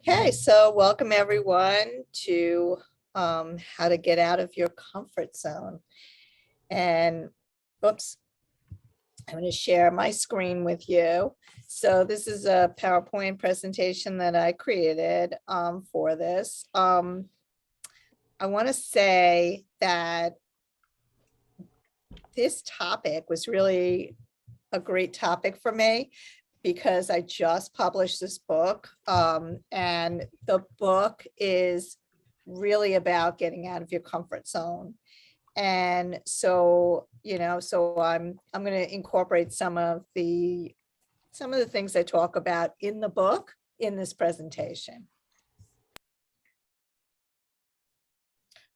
Okay, so welcome everyone to how to get out of your comfort zone. And oops, I'm going to share my screen with you. So this is a PowerPoint presentation that I created for this. I want to say that this topic was really a great topic for me because I just published this book. And the book is really about getting out of your comfort zone. And so, I'm going to incorporate some of the things I talk about in the book in this presentation.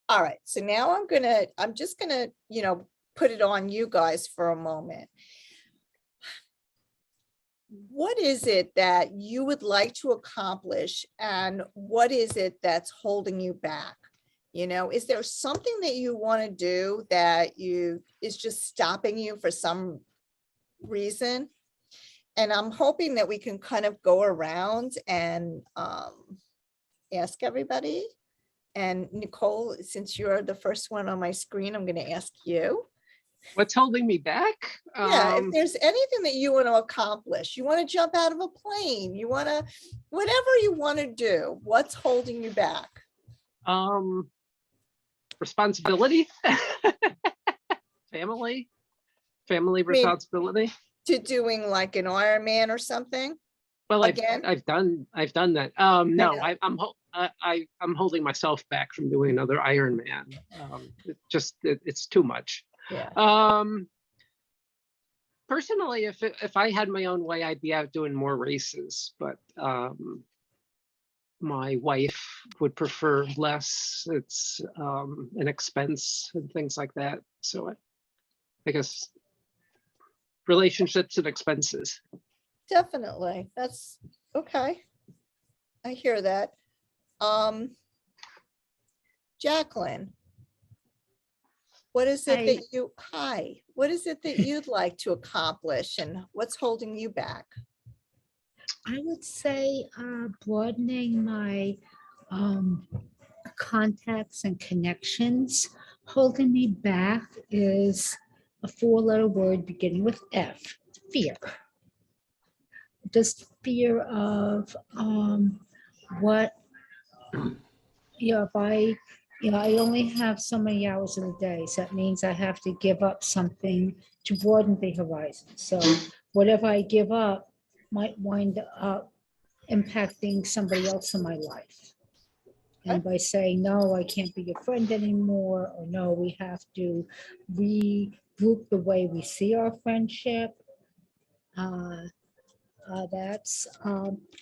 All right, so now I'm just gonna, put it on you guys for a moment. What is it that you would like to accomplish, and what is it that's holding you back? Is there something that you want to do that is just stopping you for some reason? And I'm hoping that we can kind of go around and ask everybody. And Nicole, since you're the first one on my screen, I'm going to ask you. What's holding me back? Yeah, if there's anything that you want to accomplish, you want to jump out of a plane, you want to, whatever you want to do, what's holding you back? Responsibility, family responsibility. To doing like an Ironman or something? Well, I've done that. No, I'm holding myself back from doing another Ironman. It's too much. Yeah. Personally, if I had my own way, I'd be out doing more races, but my wife would prefer less. It's an expense and things like that. So I guess relationships and expenses. Definitely. That's okay. I hear that. Jacqueline, what is it what is it that you'd like to accomplish, and what's holding you back? I would say broadening my contacts and connections. Holding me back is a 4-letter word beginning with F, fear. Just fear of what, if I only have so many hours in a day, so that means I have to give up something to broaden the horizon. So whatever I give up might wind up impacting somebody else in my life. And by saying, no, I can't be your friend anymore, or no, we have to regroup the way we see our friendship. That's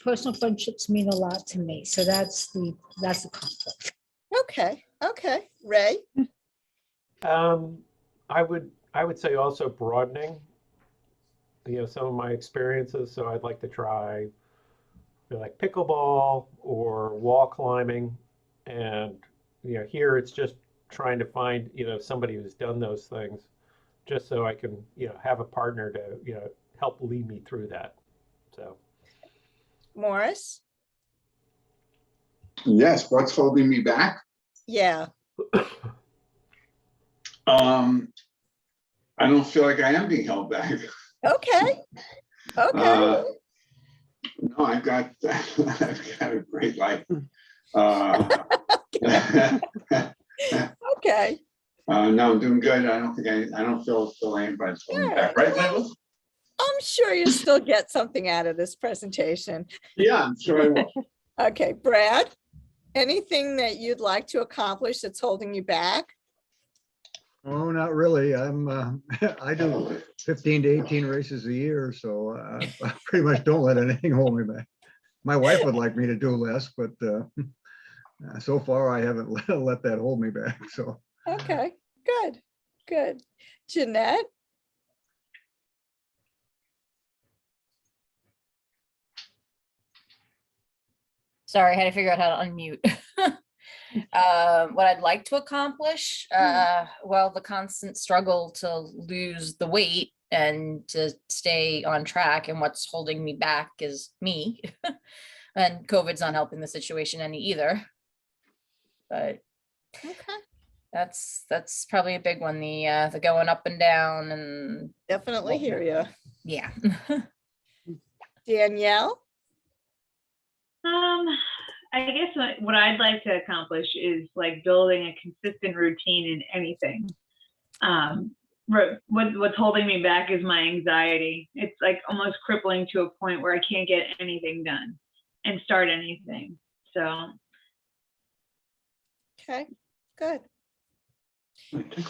personal friendships mean a lot to me. So that's the conflict. Okay. Ray? I would say also broadening, some of my experiences. So I'd like to try like pickleball or wall climbing. And, here it's just trying to find, somebody who's done those things just so I can, have a partner to, help lead me through that. So. Morris? Yes, what's holding me back? Yeah. I don't feel like I am being held back. Okay. No, I've got a great life. Okay. No, I'm doing good. I don't feel anybody's holding me back. Right, Linda? I'm sure you still get something out of this presentation. Yeah, I'm sure I will. Okay, Brad, anything that you'd like to accomplish that's holding you back? Oh, not really. I do 15 to 18 races a year, so I pretty much don't let anything hold me back. My wife would like me to do less, but so far I haven't let that hold me back. So okay, good. Jeanette? Sorry, I had to figure out how to unmute. What I'd like to accomplish, well, the constant struggle to lose the weight and to stay on track, and what's holding me back is me. And COVID's not helping the situation any either. But Okay, that's probably a big one, the going up and down and definitely hear you. yeah. Danielle? I guess what I'd like to accomplish is like building a consistent routine in anything. What's holding me back is my anxiety. It's like almost crippling to a point where I can't get anything done and start anything. So Okay, good.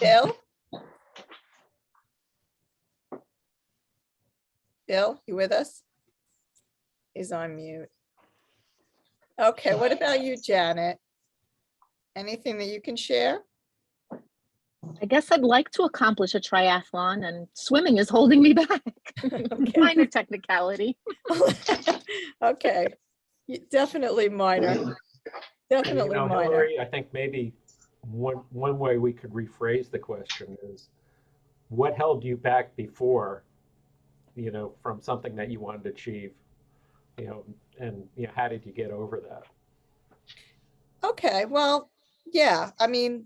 Bill? Bill, you with us? He's on mute. Okay, what about you, Janet? Anything that you can share? I guess I'd like to accomplish a triathlon, and swimming is holding me back. Minor technicality. Okay, definitely minor. Definitely minor. Hillary, I think maybe one way we could rephrase the question is, what held you back before, from something that you wanted to achieve, and how did you get over that? Okay, well, yeah, I mean,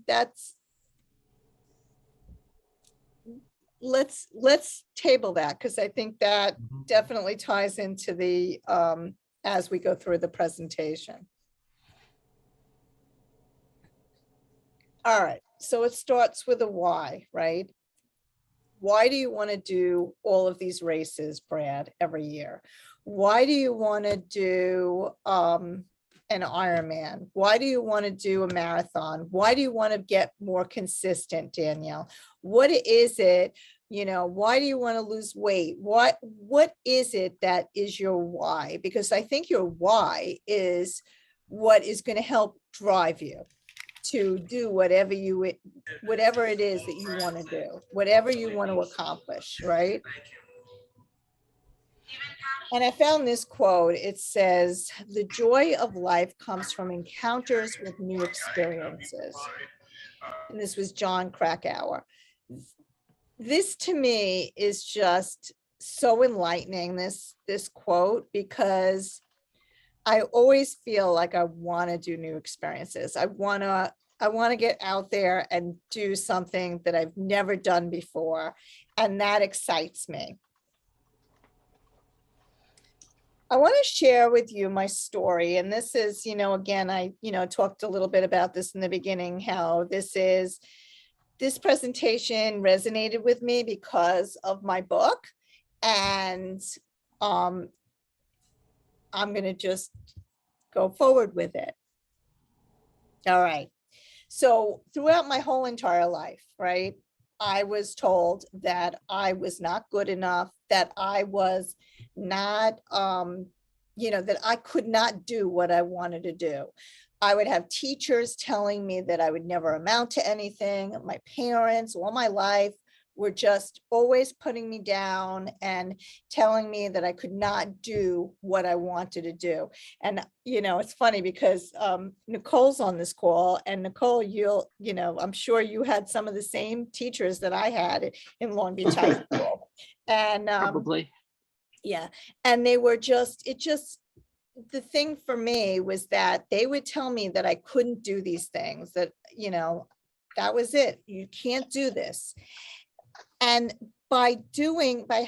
let's table that, because I think that definitely ties into the as we go through the presentation. All right, so it starts with a why, right? Why do you want to do all of these races, Brad, every year? Why do you want to do an Ironman? Why do you want to do a marathon? Why do you want to get more consistent, Danielle? What is it, why do you want to lose weight? What is it that is your why? Because I think your why is what is going to help drive you to do whatever it is that you want to do, whatever you want to accomplish, right? And I found this quote. It says, "The joy of life comes from encounters with new experiences." And this was John Krakauer. This to me is just so enlightening, this quote, because I always feel like I want to do new experiences. I want to get out there and do something that I've never done before, and that excites me. I want to share with you my story. And this is, again, I, talked a little bit about this in the beginning, how this presentation resonated with me because of my book. And I'm going to just go forward with it. All right. So throughout my whole entire life, right, I was told that I was not good enough, that I was not, that I could not do what I wanted to do. I would have teachers telling me that I would never amount to anything. My parents all my life were just always putting me down and telling me that I could not do what I wanted to do. And, it's funny because Nicole's on this call, and Nicole, I'm sure you had some of the same teachers that I had in Long Beach High School. And Probably. yeah, and they were the thing for me was that they would tell me that I couldn't do these things, that, that was it. You can't do this. And by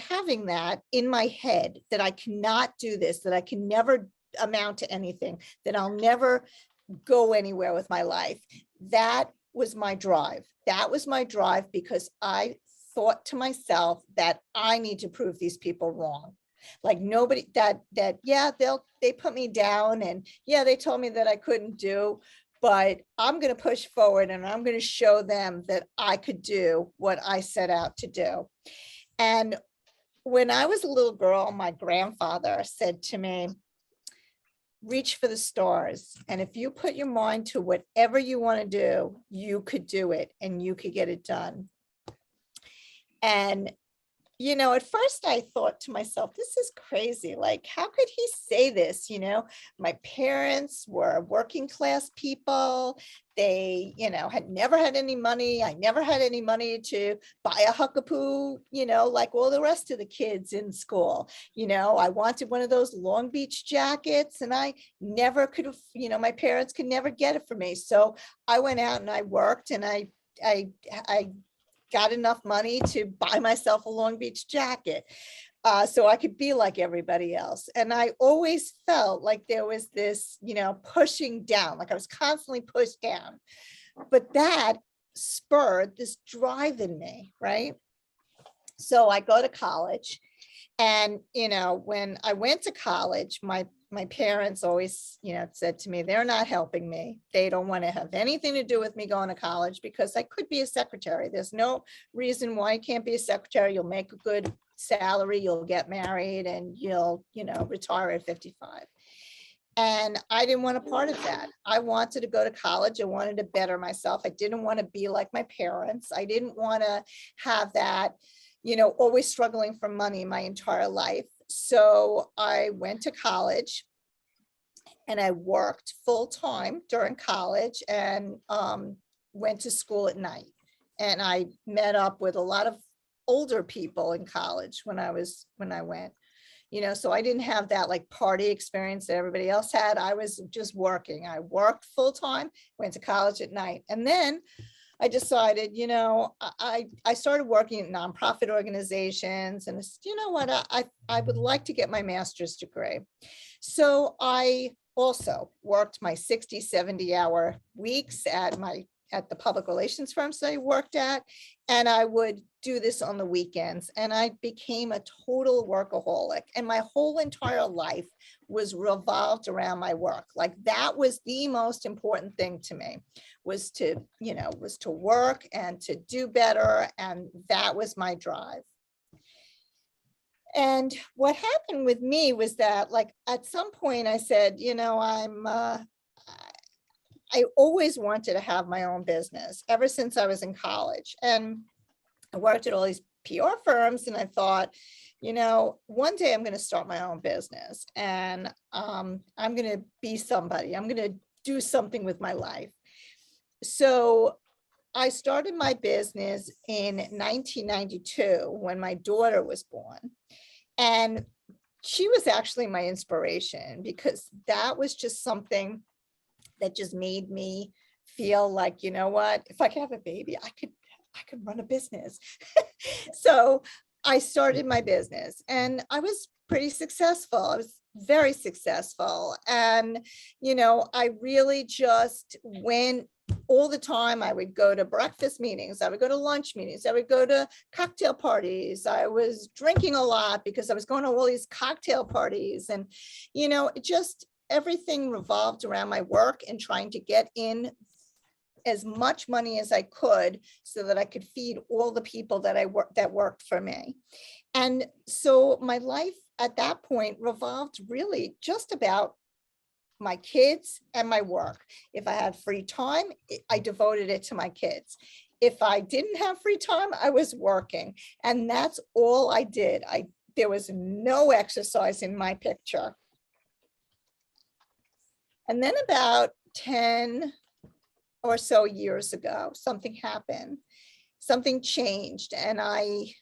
having that in my head, that I cannot do this, that I can never amount to anything, that I'll never go anywhere with my life, that was my drive. That was my drive, because I thought to myself that I need to prove these people wrong. Like nobody they put me down, and they told me that I couldn't do, but I'm going to push forward, and I'm going to show them that I could do what I set out to do. And when I was a little girl, my grandfather said to me, reach for the stars. And if you put your mind to whatever you want to do, you could do it, and you could get it done. And you know, at first I thought to myself, this is crazy. Like, how could he say this? You know, my parents were working class people. They, you know, had never had any money. I never had any money to buy a huckapoo, you know, like all the rest of the kids in school. You know, I wanted one of those Long Beach jackets and I never could, you know, my parents could never get it for me. So I went out and I worked and I got enough money to buy myself a Long Beach jacket so I could be like everybody else. And I always felt like there was this, you know, pushing down, like I was constantly pushed down. But that spurred this drive in me, right? So I go to college and, you know, when I went to college, my parents always, you know, said to me, they're not helping me. They don't want to have anything to do with me going to college because I could be a secretary. There's no reason why I can't be a secretary. You'll make a good salary, you'll get married and you'll, you know, retire at 55. And I didn't want a part of that. I wanted to go to college. I wanted to better myself. I didn't want to be like my parents. I didn't want to have that, you know, always struggling for money my entire life. So I went to college and I worked full time during college and went to school at night. And I met up with a lot of older people in college when I went, you know, so I didn't have that like party experience that everybody else had. I was just working. I worked full time, went to college at night. And then I decided, you know, I started working at nonprofit organizations and I said, you know what, I would like to get my master's degree. So I also worked my 60, 70-hour weeks at the public relations firms that I worked at. And I would do this on the weekends and I became a total workaholic and my whole entire life was revolved around my work. Like that was the most important thing to me, was to, you know, was to work and to do better. And that was my drive. And what happened with me was that like at some point I said, you know, I always wanted to have my own business ever since I was in college. And I worked at all these PR firms and I thought, you know, one day I'm going to start my own business and I'm going to be somebody. I'm going to do something with my life. So I started my business in 1992 when my daughter was born. And she was actually my inspiration because that was just something that just made me feel like, you know what, if I could have a baby, I could run a business. So I started my business and I was pretty successful. I was very successful. And, you know, I really just went all the time. I would go to breakfast meetings. I would go to lunch meetings. I would go to cocktail parties. I was drinking a lot because I was going to all these cocktail parties. And, you know, it just, everything revolved around my work and trying to get in as much money as I could so that I could feed all the people that worked for me. And so my life at that point revolved really just about my kids and my work. If I had free time, I devoted it to my kids. If I didn't have free time, I was working. And that's all I did. There was no exercise in my picture. And then about 10 or so years ago, something happened, something changed. And I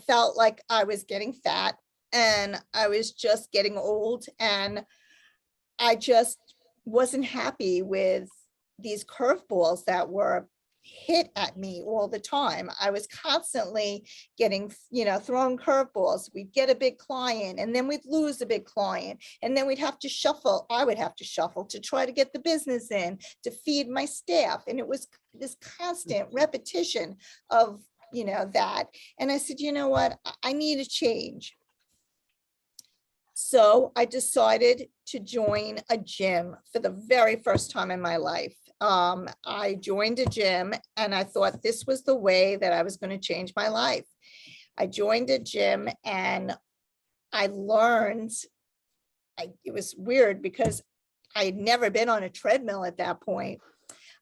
felt like I was getting fat and I was just getting old. And I just wasn't happy with these curveballs that were hit at me all the time. I was constantly getting, you know, thrown curveballs. We'd get a big client and then we'd lose a big client. And then we'd have to shuffle. I would have to shuffle to try to get the business in to feed my staff. And it was this constant repetition of, you know, that. And I said, you know what, I need a change. So I decided to join a gym for the very first time in my life. I joined a gym and I thought this was the way that I was going to change my life. I joined a gym and I learned, it was weird because I had never been on a treadmill at that point.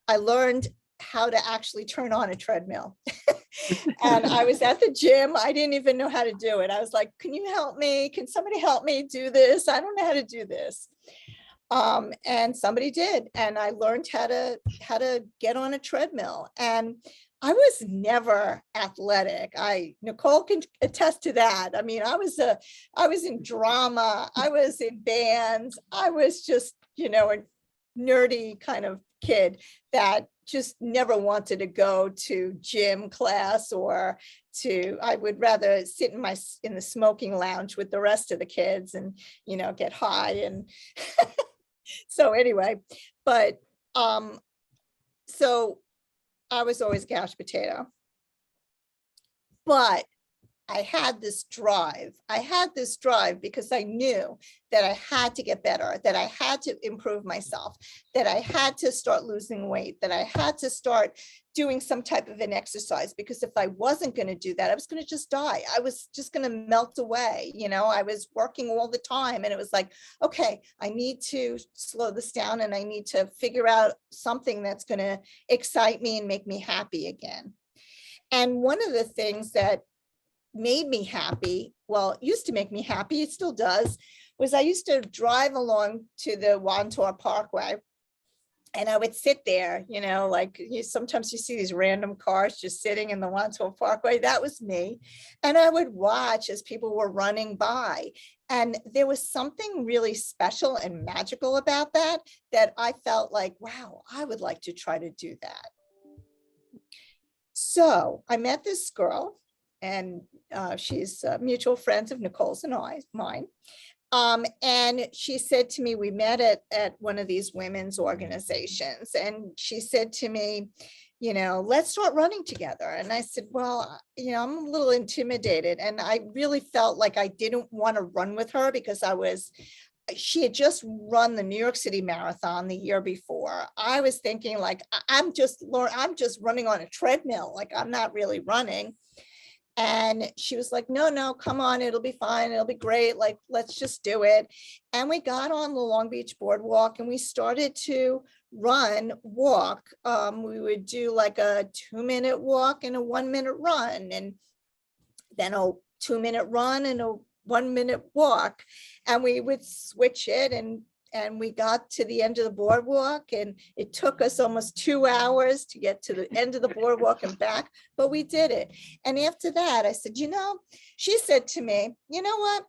I learned how to actually turn on a treadmill. And I was at the gym. I didn't even know how to do it. I was like, can you help me? Can somebody help me do this? I don't know how to do this. And somebody did. And I learned how to get on a treadmill. And I was never athletic. Nicole can attest to that. I mean, I was in drama. I was in bands. I was just, a nerdy kind of kid that just never wanted to go to gym class I would rather sit in the smoking lounge with the rest of the kids and, get high. And so anyway, but, so I was always couch potato, but I had this drive. Because I knew that I had to get better, that I had to improve myself, that I had to start losing weight, that I had to start doing some type of an exercise, because if I wasn't going to do that, I was going to just die. I was just going to melt away. I was working all the time, and it was like, okay, I need to slow this down, and I need to figure out something that's going to excite me and make me happy again. And one of the things that made me happy, well, it used to make me happy, it still does, was I used to drive along to the Wantor Parkway, and I would sit there, sometimes you see these random cars just sitting in the Wantor Parkway. That was me. And I would watch as people were running by. And there was something really special and magical about that I felt like, wow, I would like to try to do that. So I met this girl, and she's mutual friends of Nicole's and mine. And she said to me, we met at one of these women's organizations, and she said to me, let's start running together. And I said, well, I'm a little intimidated. And I really felt like I didn't want to run with her, because she had just run the New York City Marathon the year before. I was thinking like, I'm just running on a treadmill. Like, I'm not really running. And she was like, no, come on, it'll be fine. It'll be great. Like, let's just do it. And we got on the Long Beach boardwalk, and we started to walk. We would do like a 2-minute walk and a 1-minute run, and then a 2-minute run and a 1-minute walk. And we would switch it, and we got to the end of the boardwalk, and it took us almost 2 hours to get to the end of the boardwalk and back, but we did it. And after that, I said, she said to me, you know what?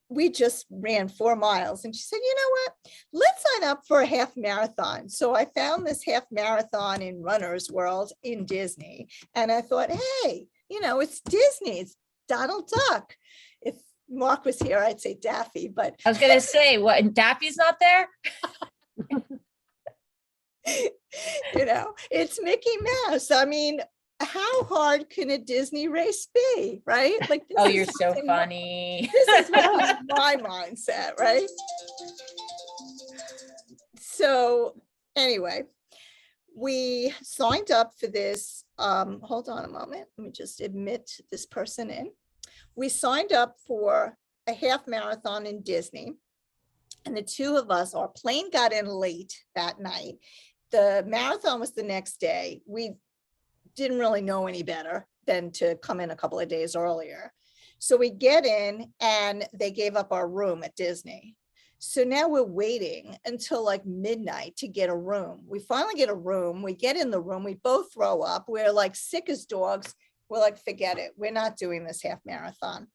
We just ran 4 miles. And she said, you know what? Let's sign up for a half marathon. So I found this half marathon in Runner's World in Disney. And I thought, hey, it's Disney, it's Donald Duck. If Mark was here, I'd say Daffy, but I was gonna say, what, Daffy's not there? It's Mickey Mouse. I mean, how hard can a Disney race be, right? Like, oh, you're so funny. This is my mindset, right? So anyway, we signed up for this. Hold on a moment. Let me just admit this person in. We signed up for a half marathon in Disney, and the two of us, our plane got in late that night. The marathon was the next day. We didn't really know any better than to come in a couple of days earlier. So we get in, and they gave up our room at Disney. So now we're waiting until like midnight to get a room. We finally get a room. We get in the room. We both throw up. We're like sick as dogs. We're like, forget it. We're not doing this half marathon.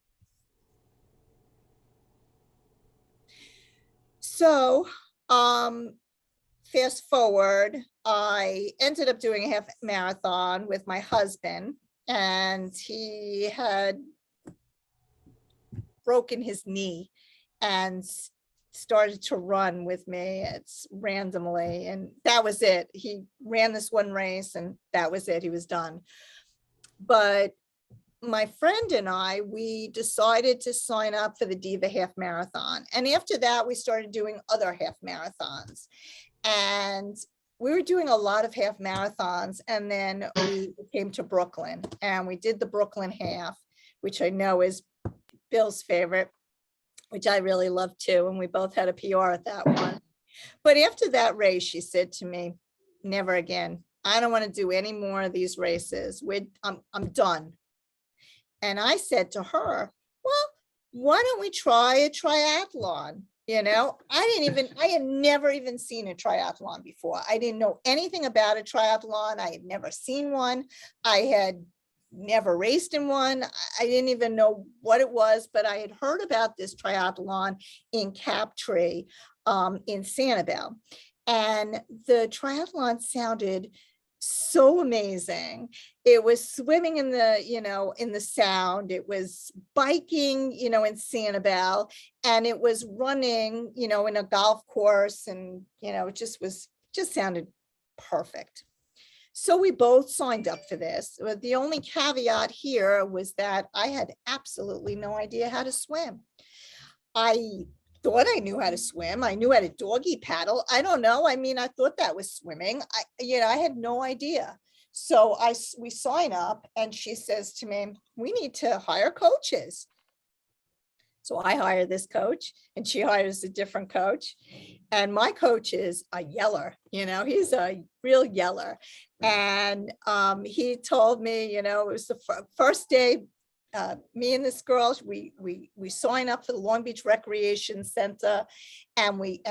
So fast forward, I ended up doing a half marathon with my husband, and he had broken his knee and started to run with me. It's randomly, and that was it. He ran this one race, and that was it. He was done. But my friend and I, we decided to sign up for the Diva Half Marathon. And after that, we started doing other half marathons. And we were doing a lot of half marathons. And then we came to Brooklyn, and we did the Brooklyn half, which I know is Bill's favorite, which I really love too. And we both had a PR at that one. But after that race, she said to me, never again. I don't want to do any more of these races. I'm done. And I said to her, well, why don't we try a triathlon? You know, I had never even seen a triathlon before. I didn't know anything about a triathlon. I had never seen one. I had never raced in one. I didn't even know what it was, but I had heard about this triathlon in Captree, in Sanibel. And the triathlon sounded so amazing. It was swimming in the, in the Sound. It was biking, in Sanibel, and it was running, in a golf course. And, it just sounded perfect. So we both signed up for this. The only caveat here was that I had absolutely no idea how to swim. I thought I knew how to swim. I knew how to doggy paddle. I don't know. I mean, I thought that was swimming. I had no idea. So we sign up, and she says to me, we need to hire coaches. So I hire this coach, and she hires a different coach. And my coach is a yeller, he's a real yeller. And he told me, it was the first day, me and this girl, we sign up for the Long Beach Recreation Center, and we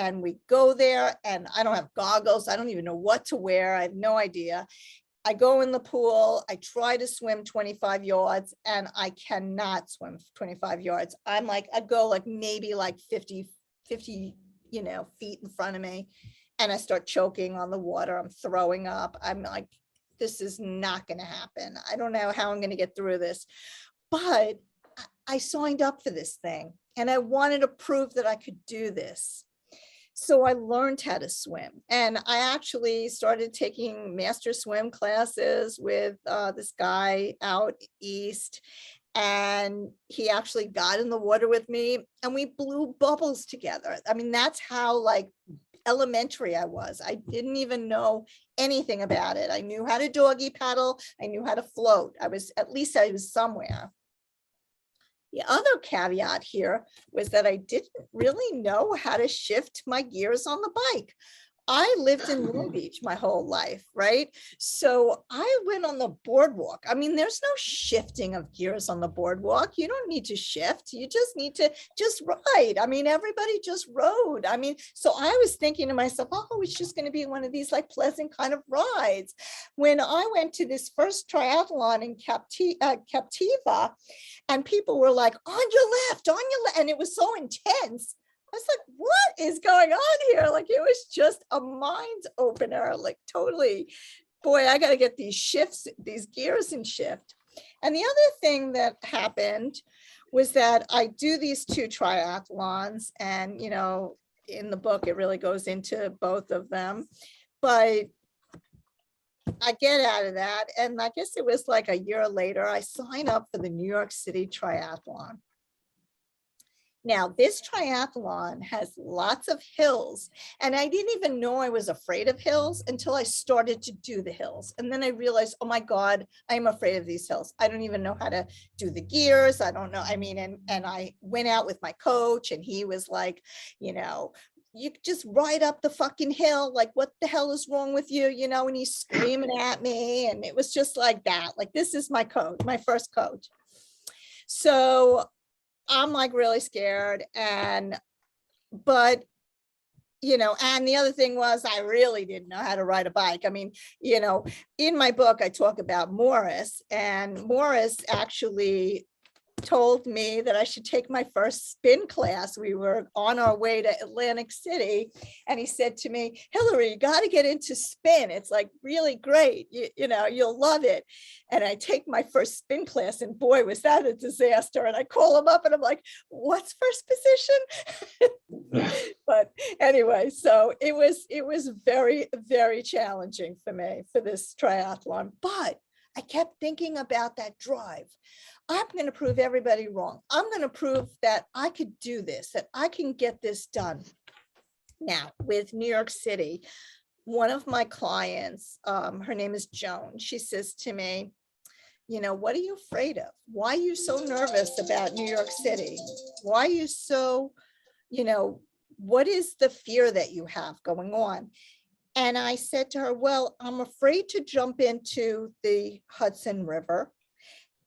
go there, and I don't have goggles. I don't even know what to wear. I have no idea. I go in the pool, I try to swim 25 yards, and I cannot swim 25 yards. I go like maybe like 50 feet in front of me, and I start choking on the water. I'm throwing up. I'm like, this is not going to happen. I don't know how I'm going to get through this. But I signed up for this thing, and I wanted to prove that I could do this. So I learned how to swim, and I actually started taking master swim classes with this guy out east, and he actually got in the water with me, and we blew bubbles together. I mean, that's how elementary I was. I didn't even know anything about it. I knew how to doggy paddle. I knew how to float. I was somewhere. The other caveat here was that I didn't really know how to shift my gears on the bike. I lived in Long Beach my whole life, right? So I went on the boardwalk. I mean, there's no shifting of gears on the boardwalk. You don't need to shift. You just need to just ride. I mean, everybody just rode. I mean, so I was thinking to myself, oh, it's just going to be one of these pleasant kind of rides. When I went to this first triathlon in Captiva, and people were like, on your left, and it was so intense. I was like, what is going on here? It was just a mind opener, totally, boy, I got to get these gears in shift. And the other thing that happened was that I do these 2 triathlons, and, in the book, it really goes into both of them, but I get out of that. And I guess it was a year later, I signed up for the New York City Triathlon. Now, this triathlon has lots of hills, and I didn't even know I was afraid of hills until I started to do the hills. And then I realized, oh my God, I'm afraid of these hills. I don't even know how to do the gears. I don't know. I mean, and I went out with my coach, and he was like, you just ride up the fucking hill. What the hell is wrong with you? And he's screaming at me. And it was just like that. This is my coach, my first coach. So I'm really scared. But and the other thing was, I really didn't know how to ride a bike. I mean, in my book, I talk about Morris, and Morris actually told me that I should take my first spin class. We were on our way to Atlantic City, and he said to me, Hillary, you got to get into spin. It's really great. You'll love it. And I take my first spin class, and boy, was that a disaster. And I call him up, and I'm like, what's first position? But anyway, so it was very, very challenging for me for this triathlon, but I kept thinking about that drive. I'm going to prove everybody wrong. I'm going to prove that I could do this, that I can get this done. Now, with New York City, one of my clients, her name is Joan. She says to me, what are you afraid of? Why are you so nervous about New York City? Why are you so, what is the fear that you have going on? And I said to her, well, I'm afraid to jump into the Hudson River.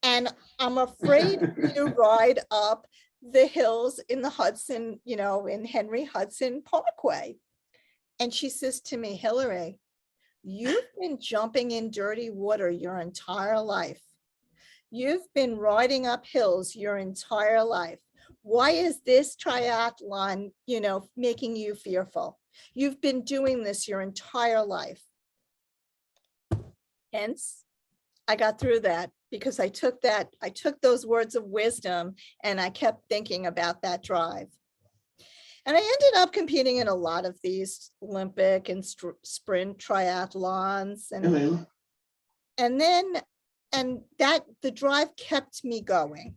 And I'm afraid to ride up the hills in the Hudson, you know, in Henry Hudson Parkway. And she says to me, Hillary, you've been jumping in dirty water your entire life. You've been riding up hills your entire life. Why is this triathlon, you know, making you fearful? You've been doing this your entire life. Hence, I got through that because I took those words of wisdom and I kept thinking about that drive. And I ended up competing in a lot of these Olympic and sprint triathlons. And that the drive kept me going.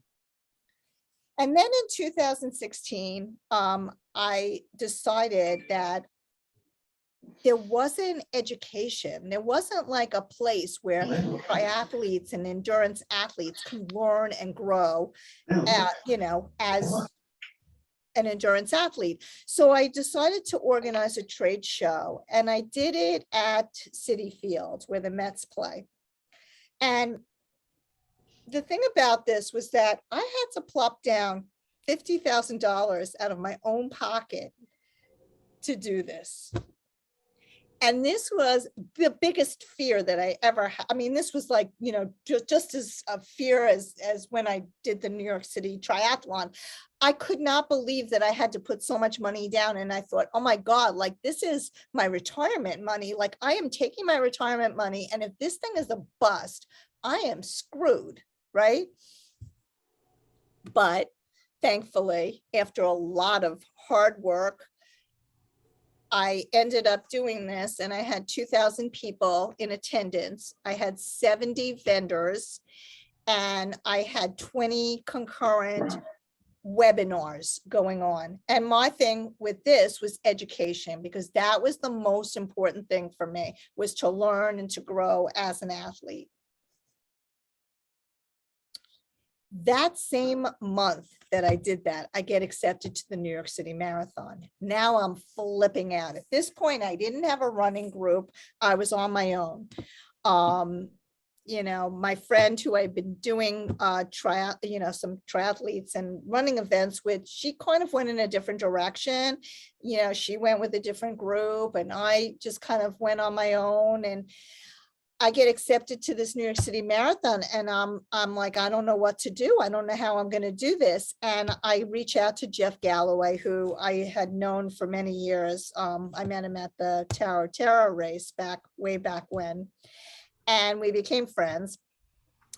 And then in 2016, I decided that there wasn't education. There wasn't like a place where triathletes and endurance athletes can learn and grow, you know, as an endurance athlete. So I decided to organize a trade show, and I did it at Citi Field where the Mets play. And the thing about this was that I had to plop down $50,000 out of my own pocket to do this. And this was the biggest fear that I ever had. I mean, this was like, you know, just as a fear as when I did the New York City triathlon. I could not believe that I had to put so much money down. And I thought, oh my God, like this is my retirement money. Like I am taking my retirement money. And if this thing is a bust, I am screwed, right? But thankfully, after a lot of hard work, I ended up doing this, and I had 2,000 people in attendance. I had 70 vendors, and I had 20 concurrent webinars going on. And my thing with this was education, because that was the most important thing for me, was to learn and to grow as an athlete. That same month that I did that, I get accepted to the New York City Marathon. Now I'm flipping out. At this point, I didn't have a running group. I was on my own. You know, my friend who I've been doing some triathletes and running events with, she kind of went in a different direction. You know, she went with a different group, and I just kind of went on my own. And I get accepted to this New York City Marathon, and I'm like, I don't know what to do. I don't know how I'm going to do this. And I reach out to Jeff Galloway, who I had known for many years. I met him at the Tower of Terror race way back when, and we became friends.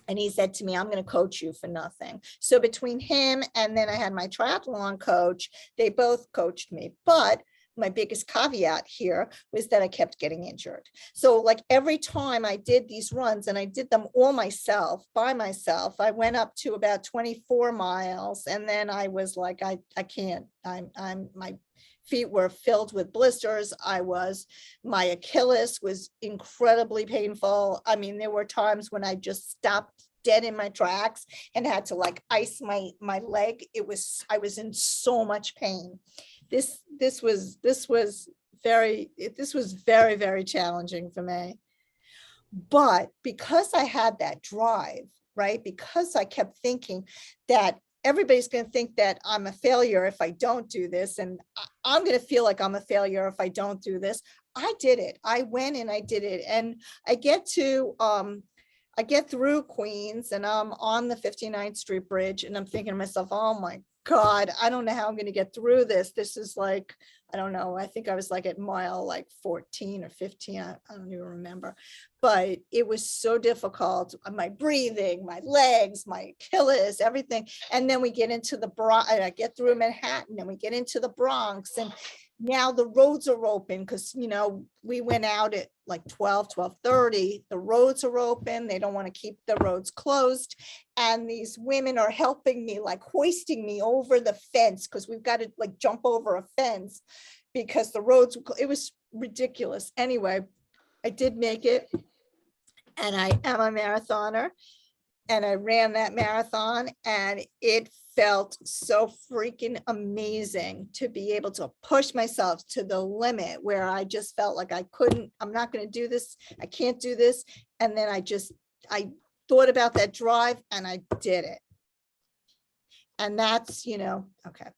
And he said to me, I'm going to coach you for nothing. So between him and then I had my triathlon coach, they both coached me. But my biggest caveat here was that I kept getting injured. So like every time I did these runs, and I did them all myself, by myself, I went up to about 24 miles. And then I was like, I can't, my feet were filled with blisters. My Achilles was incredibly painful. I mean, there were times when I just stopped dead in my tracks and had to like ice my leg. I was in so much pain. This was very, very challenging for me. But because I had that drive, right? Because I kept thinking that everybody's going to think that I'm a failure if I don't do this, and I'm going to feel like I'm a failure if I don't do this. I did it. I went and I did it. And I get through Queens, and I'm on the 59th Street Bridge, and I'm thinking to myself, oh my God, I don't know how I'm going to get through this. This is like, I don't know. I think I was like at mile like 14 or 15. I don't even remember, but it was so difficult. My breathing, my legs, my Achilles, everything. And then we get into the Bronx, and I get through Manhattan, and we get into the Bronx, and now the roads are open because, you know, we went out at like 12:30. The roads are open. They don't want to keep the roads closed. And these women are helping me, like hoisting me over the fence, because we've got to like jump over a fence because the roads, it was ridiculous. Anyway, I did make it, and I am a marathoner, and I ran that marathon, and it felt so freaking amazing to be able to push myself to the limit where I just felt like I'm not going to do this. I can't do this. And then I thought about that drive and I did it. And that's, okay.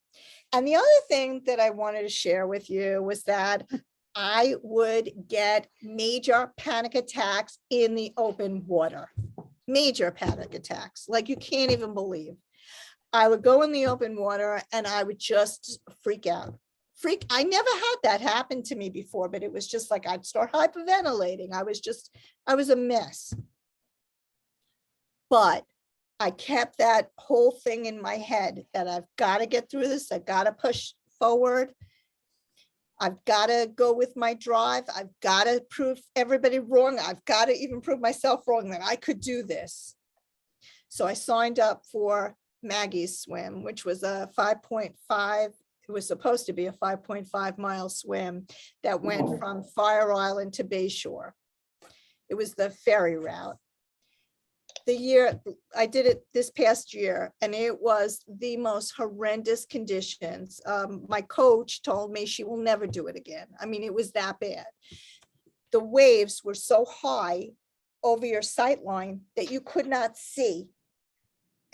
And the other thing that I wanted to share with you was that I would get major panic attacks in the open water. Major panic attacks, like you can't even believe. I would go in the open water and I would just freak out. I never had that happen to me before, but it was just like I'd start hyperventilating. I was a mess. But I kept that whole thing in my head that I've got to get through this. I've got to push forward. I've got to go with my drive. I've got to prove everybody wrong. I've got to even prove myself wrong that I could do this. So I signed up for Maggie's swim, which was a 5.5. It was supposed to be a 5.5 mile swim that went from Fire Island to Bayshore. It was the ferry route. The year I did it this past year, and it was the most horrendous conditions. My coach told me she will never do it again. I mean, it was that bad. The waves were so high over your sight line that you could not see.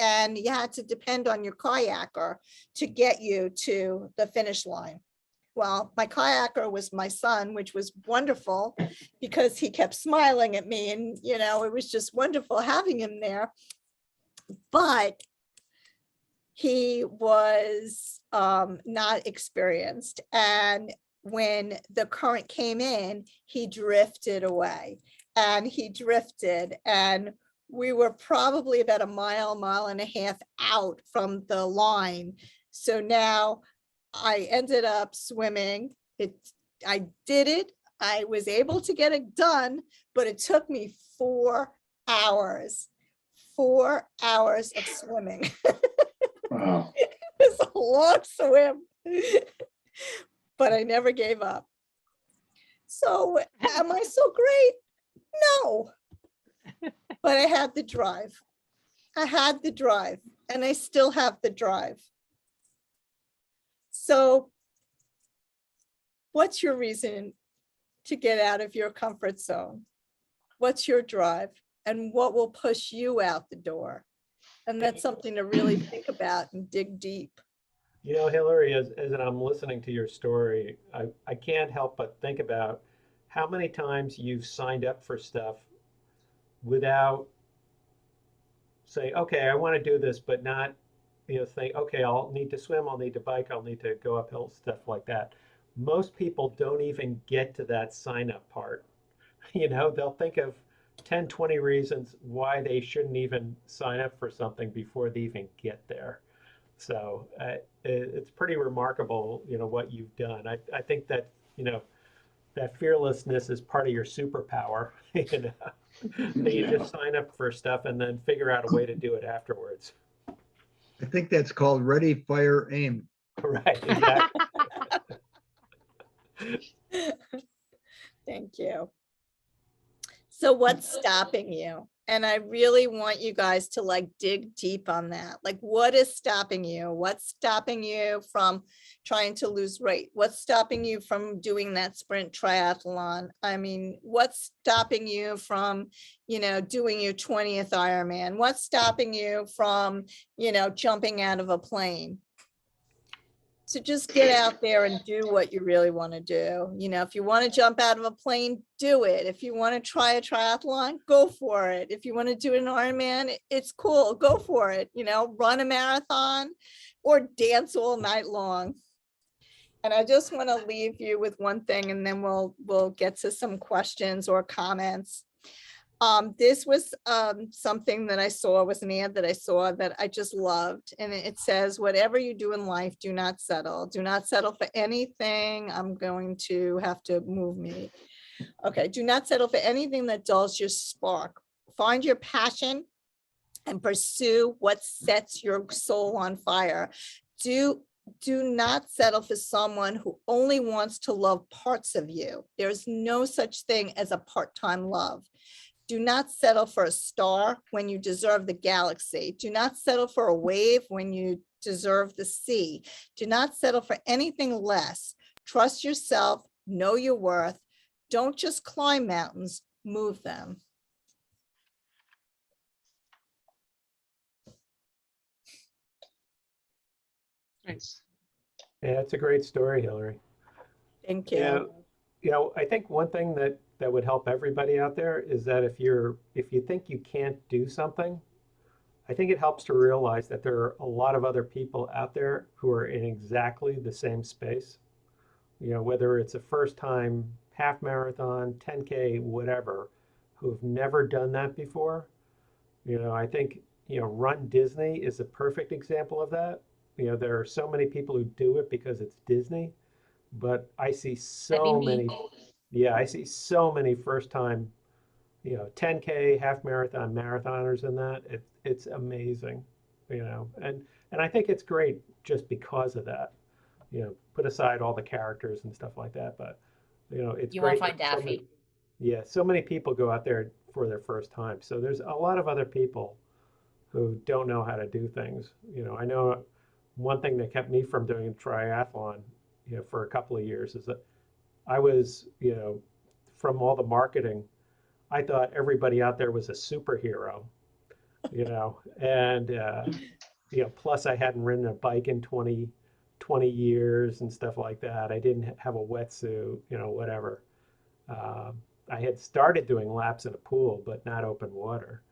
And you had to depend on your kayaker to get you to the finish line. Well, my kayaker was my son, which was wonderful because he kept smiling at me, and it was just wonderful having him there. But he was not experienced, and when the current came in, he drifted away, and we were probably about a mile and a half out from the line. So now I ended up swimming. I did it. I was able to get it done, but it took me 4 hours. 4 hours of swimming. Wow. It was a long swim, but I never gave up. So am I so great? No. But I had the drive. And I still have the drive. So what's your reason to get out of your comfort zone? What's your drive? And what will push you out the door? And that's something to really think about and dig deep. Hillary, as I'm listening to your story, I can't help but think about how many times you've signed up for stuff without saying, okay, I want to do this, but not, think, okay, I'll need to swim, I'll need to bike, I'll need to go uphill, stuff like that. Most people don't even get to that sign up part. They'll think of 10, 20 reasons why they shouldn't even sign up for something before they even get there. So it's pretty remarkable, what you've done. I think that, that fearlessness is part of your superpower, that you just sign up for stuff and then figure out a way to do it afterwards. I think that's called ready, fire, aim. Right, exactly. Thank you. So what's stopping you? And I really want you guys to dig deep on that. What is stopping you? What's stopping you from trying to lose weight? What's stopping you from doing that sprint triathlon? I mean, what's stopping you from, doing your 20th Ironman? What's stopping you from, jumping out of a plane? So just get out there and do what you really want to do. If you want to jump out of a plane, do it. If you want to try a triathlon, go for it. If you want to do an Ironman, it's cool. Go for it. Run a marathon or dance all night long. And I just want to leave you with one thing, and then we'll get to some questions or comments. This was something that I saw, was an ad that I saw that I just loved. And it says, whatever you do in life, do not settle. Do not settle for anything. I'm going to have to move me. Okay. Do not settle for anything that dulls your spark. Find your passion and pursue what sets your soul on fire. Do not settle for someone who only wants to love parts of you. There's no such thing as a part-time love. Do not settle for a star when you deserve the galaxy. Do not settle for a wave when you deserve the sea. Do not settle for anything less. Trust yourself, know your worth. Don't just climb mountains, move them. Nice. Yeah, it's a great story, Hillary. Thank Yeah, you. I think one thing that would help everybody out there is that if you think you can't do something, I think it helps to realize that there are a lot of other people out there who are in exactly the same space. Whether it's a first time half marathon, 10K, whatever, who've never done that before. I think, Run Disney is a perfect example of that. There are so many people who do it because it's Disney, but I see so many, I see so many first time, 10K, half marathon, marathoners in that. It's amazing, and I think it's great just because of that. Put aside all the characters and stuff like that, but it's You won't great find that Daffy. so many people go out there for their first time. So there's a lot of other people who don't know how to do things. I know one thing that kept me from doing a triathlon, for a couple of years is that I was, from all the marketing, I thought everybody out there was a superhero, and plus I hadn't ridden a bike in 20 years and stuff like that. I didn't have a wetsuit, whatever. I had started doing laps in a pool, but not open water.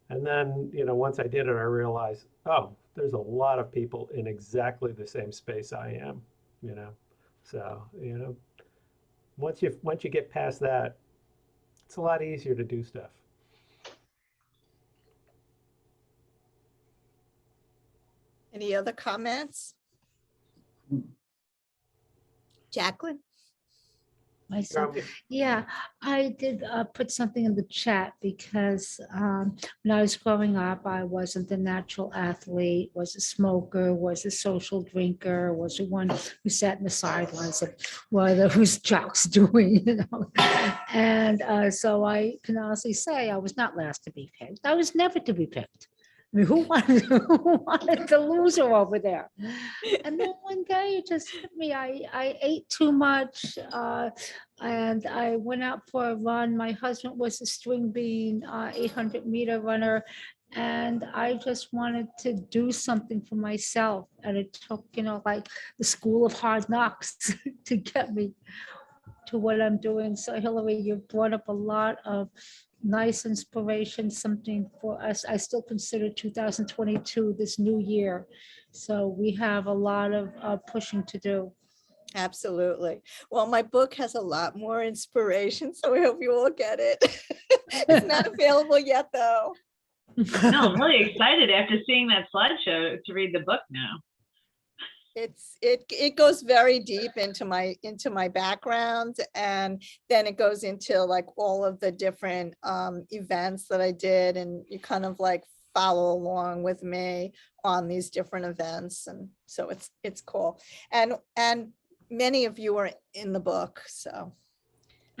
And then, once I did it, I realized, oh, there's a lot of people in exactly the same space I am, So, once you get past that, it's a lot easier to do stuff. Any other comments? Jacqueline? Myself. Yeah, I did put something in the chat because when I was growing up, I wasn't a natural athlete, was a smoker, was a social drinker, was the one who sat in the sidelines and what are those jocks doing, And so I can honestly say I was not last to be picked. I was never to be picked. I mean, who wanted the loser over there? And then one day it just hit me. I ate too much and I went out for a run. My husband was a string bean 800-meter runner. And I just wanted to do something for myself. And it took, like the school of hard knocks to get me to what I'm doing. So Hillary, you brought up a lot of nice inspiration, something for us. I still consider 2022 this new year. So we have a lot of pushing to do. Absolutely. Well, my book has a lot more inspiration, so I hope you all get it. It's not available yet, though. No, I'm really excited after seeing that slideshow to read the book now. It goes very deep into my background, and then it goes into like all of the different events that I did, and you kind of like follow along with me on these different events, and so it's cool. And many of you are in the book, so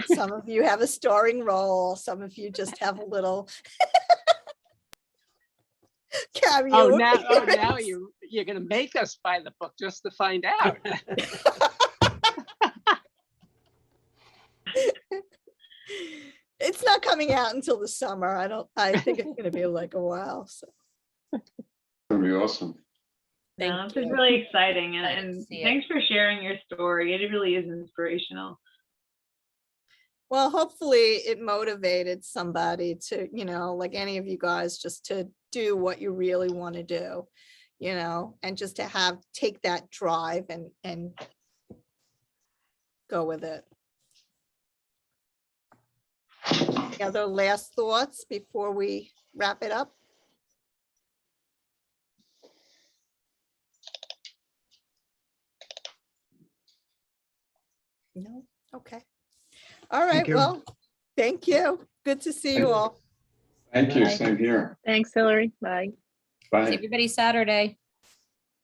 some of you have a starring role, some of you just have a little cameo. Oh, now you're gonna make us buy the book just to find out. It's not coming out until the summer. I think it's gonna be like a while. So That'd be awesome. No, this is really exciting, Excited to and see it. thanks for sharing your story. It really is inspirational. well, hopefully it motivated somebody to, like any of you guys, just to do what you really want to do, and just to take that drive and go with it. Any other last thoughts before we wrap it up? No? Okay. All right, Thank you. well, thank you. Good to see you all. Thank you, Bye. same here. Thanks, Hillary. Bye. Bye. See everybody Saturday.